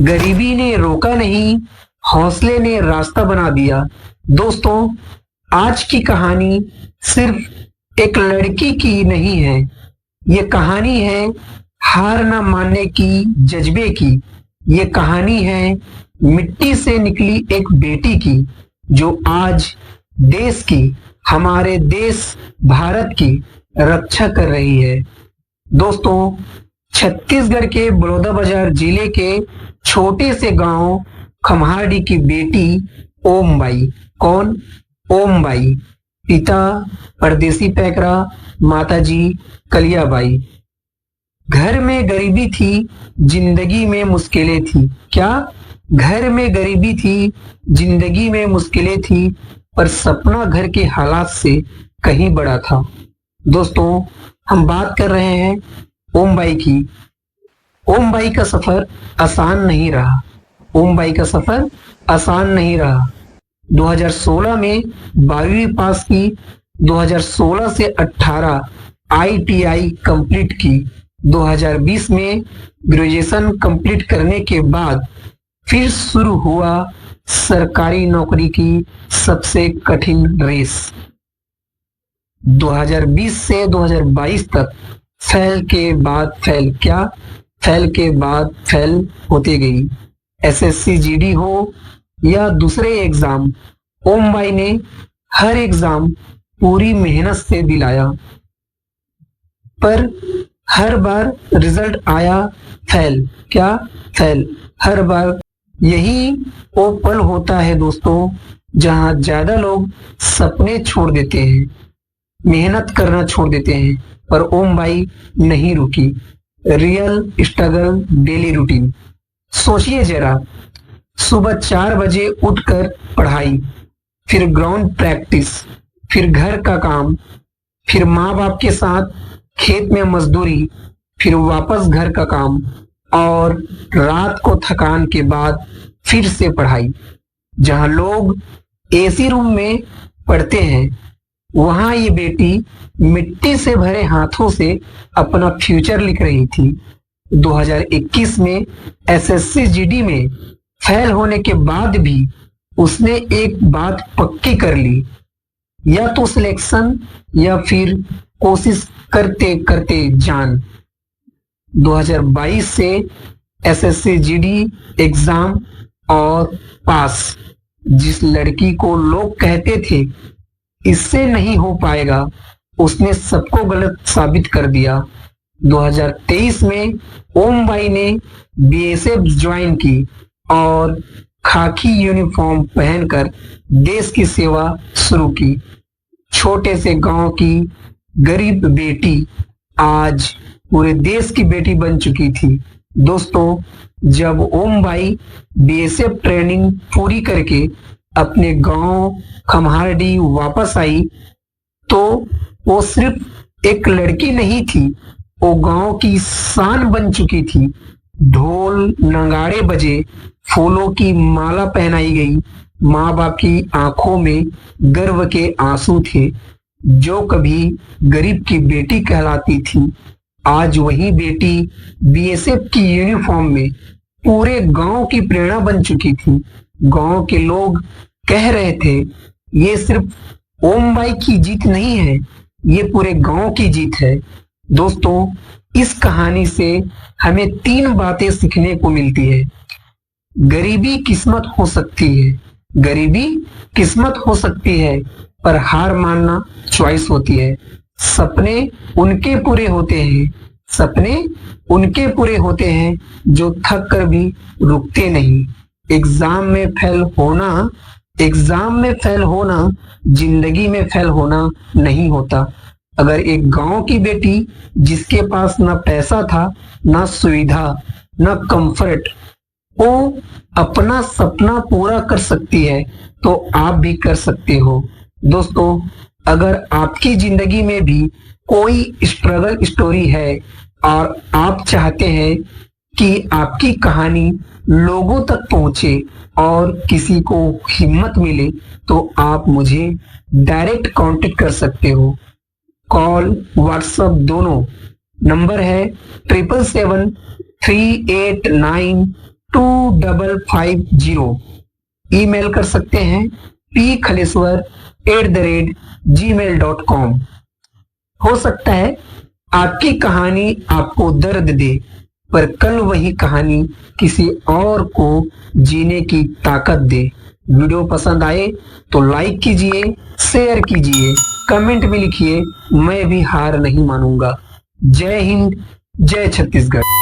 गरीबी ने रोका नहीं, हौसले ने रास्ता बना दिया। दोस्तों, आज की कहानी सिर्फ एक लड़की की नहीं है, ये कहानी है हार न मानने की, जज्बे की। ये कहानी है मिट्टी से निकली एक बेटी की, जो आज देश की, हमारे देश भारत की रक्षा कर रही है। दोस्तों, छत्तीसगढ़ के बलौदाबाजार जिले के छोटे से गांव खम्हारडी की बेटी ओम बाई। कौन? ओम बाई। पिता परदेसी पैकरा, माताजी कलियाबाई। घर में गरीबी थी, जिंदगी में मुश्किलें थी। क्या? घर में गरीबी थी, जिंदगी में मुश्किलें थी, पर सपना घर के हालात से कहीं बड़ा था। दोस्तों, हम बात कर रहे हैं ओम बाई की। ओम बाई का सफर आसान नहीं रहा। ओम बाई का सफर आसान नहीं रहा। 2016 में 12वीं पास की, 2016 से 18 ITI कंप्लीट की, 2020 में ग्रेजुएशन कंप्लीट करने के बाद फिर शुरू हुआ सरकारी नौकरी की सबसे कठिन रेस। 2020 से 2022 तक फेल के बाद फेल, क्या? फेल के बाद फेल होती गई। SSC GD हो या दूसरे एग्जाम, ओम बाई ने हर एग्जाम पूरी मेहनत से दिलाया, पर हर बार रिजल्ट आया फेल। क्या? फेल। हर बार। यही वो पल होता है दोस्तों, जहां ज्यादा लोग सपने छोड़ देते हैं, मेहनत करना छोड़ देते हैं, पर ओम बाई नहीं रुकी। Real struggle, daily routine. सोचिए जरा, सुबह 4 बजे उठकर पढ़ाई, फिर ग्राउंड प्रैक्टिस, फिर घर का काम, फिर माँ बाप के साथ खेत में मजदूरी, फिर वापस घर का काम, और रात को थकान के बाद फिर से पढ़ाई। जहां लोग AC रूम में पढ़ते हैं, वहां ये बेटी मिट्टी से भरे हाथों से अपना फ्यूचर लिख रही थी। 2021 में SSC GD में फेल होने के बाद भी उसने एक बात पक्की कर ली, या तो सिलेक्शन या फिर कोशिश करते करते जान। 2022 से SSC GD एग्जाम और पास। जिस लड़की को लोग कहते थे इससे नहीं हो पाएगा, उसने सबको गलत साबित कर दिया। 2023 में ओम बाई ने BSF ज्वाइन की और खाकी यूनिफॉर्म पहनकर देश की सेवा शुरू की। छोटे से गांव की गरीब बेटी आज पूरे देश की बेटी बन चुकी थी। दोस्तों, जब ओम बाई BSF ट्रेनिंग पूरी करके अपने गांव खम्हारडी वापस आई, तो वो सिर्फ एक लड़की नहीं थी, वो गांव की शान बन चुकी थी। ढोल नगाड़े बजे, फूलों की माला पहनाई गई, माँ बाप की आंखों में गर्व के आंसू थे। जो कभी गरीब की बेटी कहलाती थी, आज वही बेटी BSF की यूनिफॉर्म में पूरे गांव की प्रेरणा बन चुकी थी। गांव के लोग कह रहे थे, ये सिर्फ ओम बाई की जीत नहीं है, ये पूरे गांव की जीत है। दोस्तों, इस कहानी से हमें 3 बातें सीखने को मिलती है। गरीबी किस्मत हो सकती है, गरीबी किस्मत हो सकती है, पर हार मानना चॉइस होती है। सपने उनके पूरे होते हैं, सपने उनके पूरे होते हैं जो थक कर भी रुकते नहीं। एग्जाम में फेल होना, एग्जाम में फेल होना जिंदगी में फेल होना नहीं होता। अगर एक गांव की बेटी जिसके पास ना पैसा था, ना सुविधा, ना कंफर्ट, वो अपना सपना पूरा कर सकती है, तो आप भी कर सकते हो। दोस्तों, अगर आपकी जिंदगी में भी कोई स्ट्रगल स्टोरी है और आप चाहते हैं कि आपकी कहानी लोगों तक पहुंचे और किसी को हिम्मत मिले, तो आप मुझे डायरेक्ट कांटेक्ट कर सकते हो। कॉल, व्हाट्सएप दोनों। नंबर है 777-389 2550। ईमेल कर सकते हैं pkhaleswar@gmail.com। हो सकता है आपकी कहानी आपको दर्द दे, पर कल वही कहानी किसी और को जीने की ताकत दे। वीडियो पसंद आए तो लाइक कीजिए, शेयर कीजिए, कमेंट में लिखिए, मैं भी हार नहीं मानूंगा। जय हिंद, जय छत्तीसगढ़।